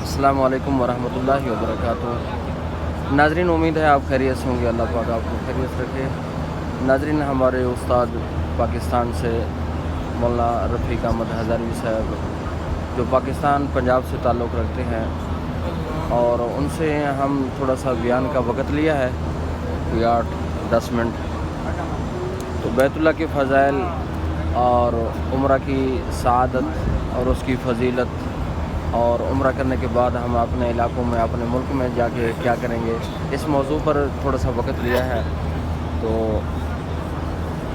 अस्सलाम वालेकुम वरहमतुल्लाहि वबरकातुहू। नाज़रीन, उम्मीद है आप खैरियत से होंगे। अल्लाह पाक आपको खैरियत रखे। नाज़रीन, हमारे उस्ताद पाकिस्तान से मौलाना रफ़ीक अहमद हज़ारवी साहब जो पाकिस्तान पंजाब से ताल्लुक़ रखते हैं, और उनसे हम थोड़ा सा बयान का वक़्त लिया है, कोई 8-10 मिनट। तो बैतुल्लाह के फ़ज़ाइल और उम्रा की सआदत और उसकी फ़जीलत, और उम्रा करने के बाद हम अपने इलाक़ों में, अपने मुल्क में जाके क्या करेंगे, इस मौजू पर थोड़ा सा वक़्त लिया है। तो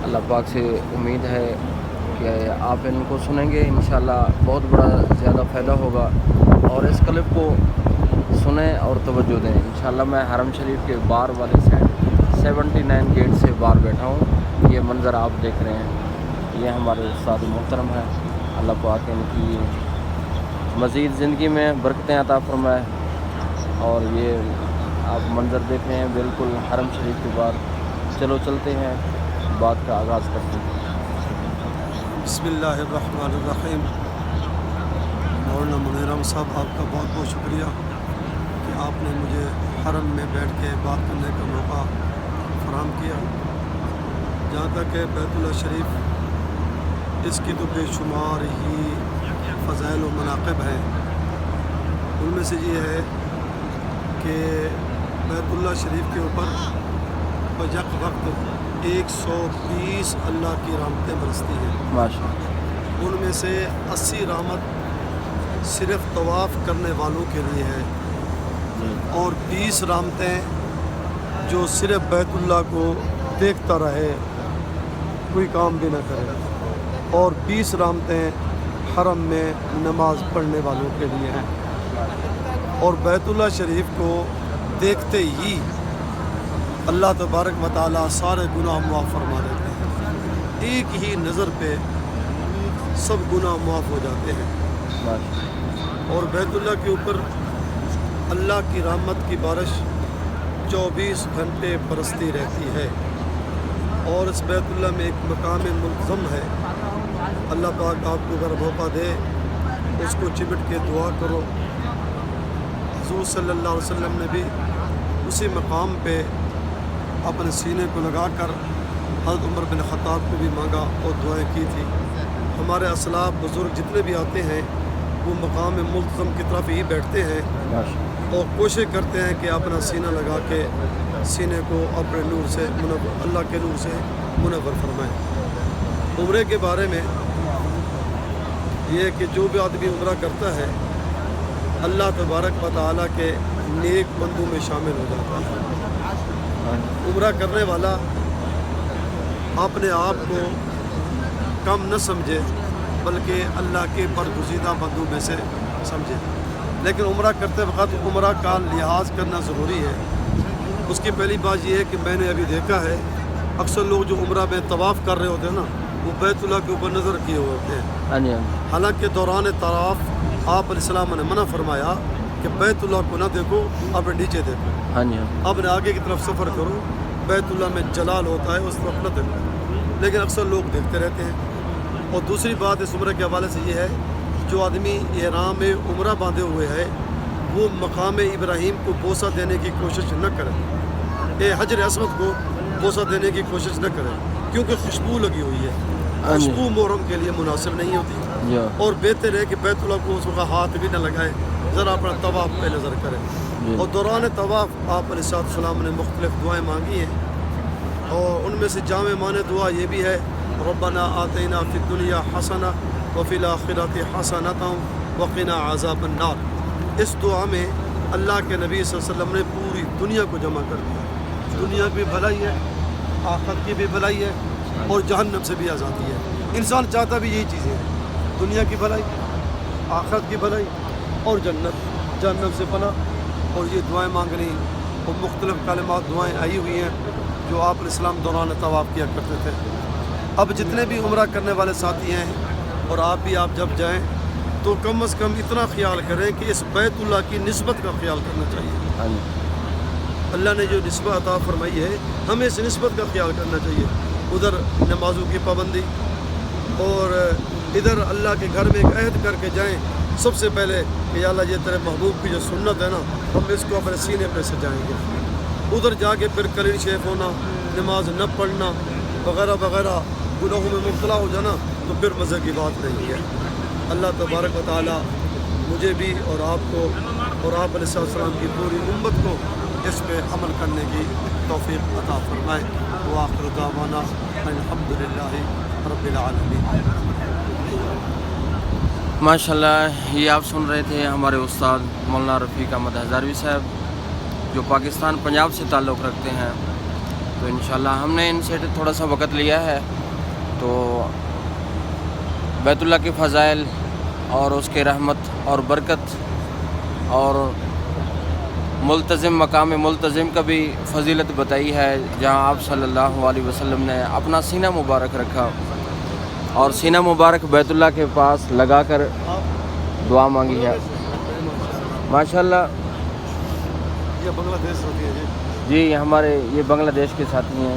अल्लाह पाक से उम्मीद है कि आप इनको सुनेंगे, इंशाअल्लाह बहुत बड़ा ज़्यादा फ़ायदा होगा। और इस क्लिप को सुने और तवज्जो दें। इंशाअल्लाह मैं हरम शरीफ के बाहर वाले साइड 79 गेट से बाहर बैठा हूँ। ये मंज़र आप देख रहे हैं, ये हमारे उस्ताद मोहतरम हैं। अल्लाह पाक इनकी मज़ीद ज़िंदगी में बरकतें अता फरमाए। और ये आप मंज़र देख रहे हैं बिल्कुल हरम शरीफ के बाहर। चलो चलते हैं, बात का आगाज़ करते हैं। बिस्मिल्लाहिर्रहमानिर्रहीम। मौलाना मुनीर साहब, आपका बहुत बहुत शुक्रिया कि आपने मुझे हरम में बैठ के बात करने का मौका फराहम किया। जहाँ तक है बैतुल्लाह शरीफ, इसकी तो बेशुमार ही फ़ज़ाइल व मनाक़िब हैं। उनमें से ये है कि बैतुल्लाह शरीफ के ऊपर बजक वक्त 120 अल्लाह की रहमतें बरसती हैं। माशाअल्लाह। उनमें से 80 रहमत सिर्फ़ तवाफ़ करने वालों के लिए है, और 20 रहमतें जो सिर्फ़ बैतुल्लाह को देखता रहे, कोई काम भी न करे, और 20 रहमतें हरम में नमाज़ पढ़ने वालों के लिए हैं। और बैतुल्लाह शरीफ को देखते ही अल्लाह तबारक व तआला सारे गुनाह मुआफ़ फरमा देते हैं। एक ही नज़र पे सब गुनाह मुआफ़ हो जाते हैं। और बैतुल्लाह के ऊपर अल्लाह की रहमत की बारिश 24 घंटे बरसती रहती है। और इस बैतुल्लाह में एक मकाम मुल्ज़म है। अल्लाह पाक आपको अगर मौका दे, उसको चिमट के दुआ करो। हुज़ूर सल्लल्लाहु अलैहि वसल्लम ने भी उसी मकाम पे अपने सीने को लगाकर हज़रत उमर बिन ख़त्ताब को भी मांगा और दुआएं की थी। हमारे असलाफ़ बुज़ुर्ग जितने भी आते हैं, वो मकाम मुल्ज़म की तरफ ही बैठते हैं और कोशिश करते हैं कि अपना सीना लगा के सीने को अपने नूर से अल्लाह के नूर से मुनव्वर फरमाएँ। उम्रे के बारे में ये कि जो भी आदमी उम्रा करता है, अल्लाह तबारक व तआला के नेक बंदों में शामिल हो जाता है। उम्रा करने वाला अपने आप को कम न समझे, बल्कि अल्लाह के बरगुज़ीदा बंदों में से समझे। लेकिन उम्रा करते वक्त उम्रा का लिहाज करना ज़रूरी है। उसकी पहली बात यह है कि मैंने अभी देखा है, अक्सर लोग जो उम्रा में तवाफ़ कर रहे होते हैं ना, वो बैतुल्लाह के ऊपर नज़र किए हुए होते हैं। हालांकि दौरान तवाफ़ आप अलैहिस्सलाम ने मना फरमाया कि बैतुल्लाह को ना देखो, अपने नीचे देखो, अपने आगे की तरफ सफ़र करो। बैतुल्लाह में जलाल होता है, उस तरफ न देखो। लेकिन अक्सर लोग देखते रहते हैं। और दूसरी बात इस उम्र के हवाले से ये है, जो आदमी एहराम में उम्रा बांधे हुए है, वो मकाम इब्राहीम को बोसा देने की कोशिश न करे, हजर अस्वद को बोसा देने की कोशिश न करे, क्योंकि खुशबू लगी हुई है। खुशबू मुहर्रम के लिए मुनासिब नहीं होती। और बेहतर है कि बैतुल्लाह को उसका हाथ भी न लगाए, ज़रा अपना तवाफ़ पे नज़र करें। और दौरान तवाफ़ आप अलैहिस्सलाम ने मुख्तलिफ़ दुआएँ मांगी हैं, और उनमें से जामे माने दुआ ये भी है, रब्बना आतिना फिद दुनिया हसना व फिल आखिरति हसनतन व क़िना अज़ाबन्नार। इस दुआ में अल्लाह के नबी सल्लल्लाहु अलैहि वसल्लम ने पूरी दुनिया को जमा कर दिया। दुनिया की भलाई है, आखिरत की भी भलाई है, और जहन्नम से भी आज़ादी है। इंसान चाहता भी यही चीज़ें हैं, दुनिया की भलाई, आखिरत की भलाई और जन्नत, जहन्नम से पनाह। और ये दुआएं मांगनी और मुख्तलिफ़ कलिमात दुआएं आई हुई हैं जो आप अलैहिस्सलाम दौरान तवाफ़ किया करते थे। अब जितने भी उम्रा करने वाले साथी हैं, और आप जब जाएँ तो कम अज़ कम इतना ख्याल करें कि इस बैतुल्लाह की निस्बत का ख्याल करना चाहिए। अल्लाह ने जो निस्बत अता फरमाई है, हमें इस निस्बत का ख्याल करना चाहिए। उधर नमाज़ों की पाबंदी, और इधर अल्लाह के घर में एक अहद करके जाएं سب سے پہلے کہ یا اللہ یہ تیرے محبوب کی جو سنت ہے نا ہم اس کو اپنے سینے پہ سجائیں گے. ادھر جا کے پھر کلین شیف ہونا, نماز نہ پڑھنا وغیرہ وغیرہ, گناہوں میں مبتلا ہو جانا تو پھر مزے کی بات نہیں ہے. اللہ تبارک و تعالی مجھے بھی اور آپ کو اور آپ علیہ السلام کی پوری امت کو اس پہ عمل کرنے کی توفیق عطا فرمائے. وآخر دعوانا الحمدللہ رب العالمین. ماشاءاللہ یہ آپ سن رہے تھے ہمارے استاد مولانا رفیق احمد ہزاروی صاحب جو پاکستان پنجاب سے تعلق رکھتے ہیں. تو انشاءاللہ ہم نے ان سے تھوڑا سا وقت لیا ہے تو بیت اللہ کے فضائل اور اس کے رحمت اور برکت اور ملتزم مقام ملتزم کا بھی فضیلت بتائی ہے, جہاں آپ صلی اللہ علیہ وسلم نے اپنا سینہ مبارک رکھا اور سینہ مبارک بیت اللہ کے پاس لگا کر دعا مانگی ہے. ماشاءاللہ یہ بنگلہ دیش ہوتی ہے جی ہمارے یہ بنگلہ دیش کے ساتھی ہیں.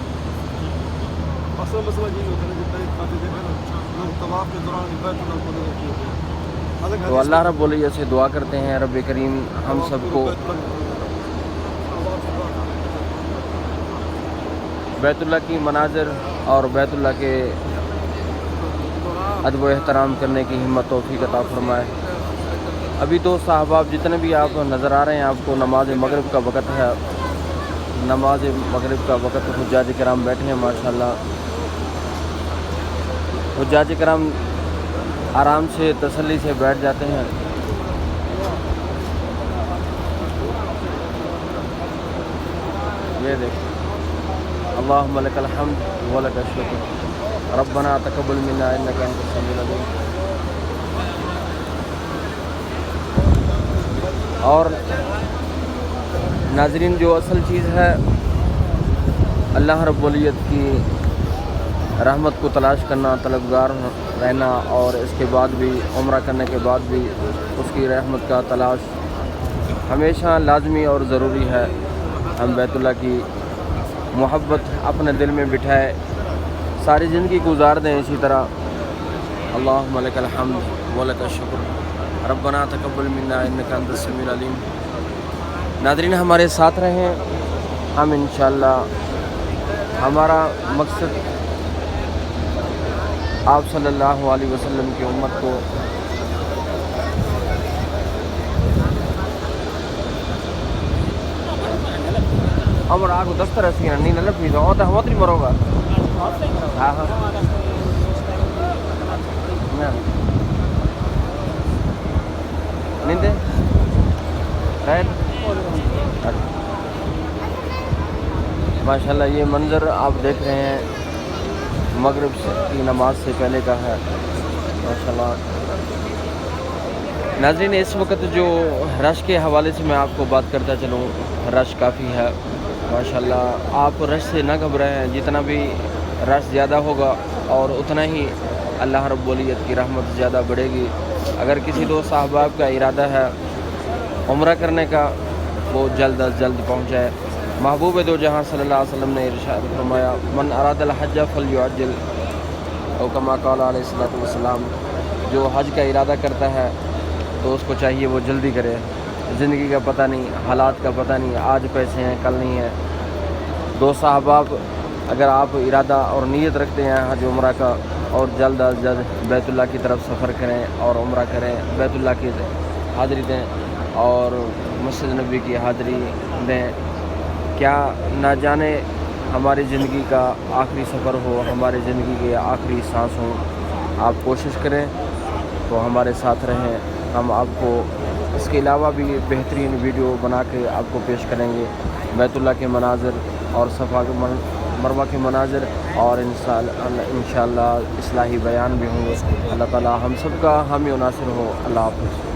اصل مسئلہ یہ ہوتا ہے کہ کھاتے دیکھیں نا لوگ طواف کے دوران بیت اللہ کو نہیں ہوتے. تو اللہ رب العزت سے دعا کرتے ہیں رب کریم ہم سب کو بیت اللہ کی مناظر اور بیت اللہ کے ادب و احترام کرنے کی ہمت توفیق عطا فرمائے. ابھی تو صاحباب جتنے بھی آپ نظر آ رہے ہیں آپ کو نماز مغرب کا وقت ہے. نماز مغرب کا وقت حجاج کرام بیٹھے ہیں. ماشاءاللہ حجاج کرام آرام سے تسلی سے بیٹھ جاتے ہیں. یہ دیکھ اللہم لک الحمد ولک الشکر ربنا تقبل منا انک انت السمیع العلیم. اور ناظرین جو اصل چیز ہے اللہ رب العزت کی رحمت کو تلاش کرنا, طلبگار رہنا اور اس کے بعد بھی عمرہ کرنے کے بعد بھی اس کی رحمت کا تلاش ہمیشہ لازمی اور ضروری ہے. ہم بیت اللہ کی محبت اپنے دل میں بٹھائے ساری زندگی گزار دیں اسی طرح. اللہم لک الحمد ولک الشکر ربنا تقبل منا انک انت السمیع العلیم. ناظرین ہمارے ساتھ رہیں, ہم انشاءاللہ ہمارا مقصد آپ صلی اللہ علیہ وسلم کی امت کو امر آگو دفتر اسی نہیں نہ لپی تو ہوتا ہم اتری مرو گا. ہاں ہاں نیندے ماشاءاللہ یہ منظر آپ دیکھ رہے ہیں مغرب کی نماز سے پہلے کا ہے. ماشاءاللہ ناظرین اس وقت جو رش کے حوالے سے میں آپ کو بات کرتا چلوں, رش کافی ہے. ماشاءاللہ آپ رش سے نہ گھبرائیں, جتنا بھی رش زیادہ ہوگا اور اتنا ہی اللہ رب العزت کی رحمت زیادہ بڑھے گی. اگر کسی دوست احباب کا ارادہ ہے عمرہ کرنے کا وہ جلد از جلد پہنچ جائے. محبوب دو جہاں صلی اللہ علیہ وسلم نے ارشاد فرمایا من اراد الحج فلیعجل او کما قال علیہ الصلوۃ والسلام. جو حج کا ارادہ کرتا ہے تو اس کو چاہیے وہ جلدی کرے. زندگی کا پتہ نہیں, حالات کا پتہ نہیں, آج پیسے ہیں کل نہیں ہے. دوست احباب اگر آپ ارادہ اور نیت رکھتے ہیں حج عمرہ کا اور جلد از جلد بیت اللہ کی طرف سفر کریں اور عمرہ کریں, بیت اللہ کی حاضری دیں اور مسجد نبی کی حاضری دیں. کیا نہ جانے ہماری زندگی کا آخری سفر ہو, ہماری زندگی کے آخری سانس ہو. آپ کوشش کریں تو ہمارے ساتھ رہیں. ہم آپ کو اس کے علاوہ بھی بہترین ویڈیو بنا کے آپ کو پیش کریں گے. بیت اللہ کے مناظر اور صفا مروہ کے مناظر اور انشاءاللہ اصلاحی بیان بھی ہوں گے. اللہ تعالی ہم سب کا حامی و ناصر ہو. اللہ حافظ.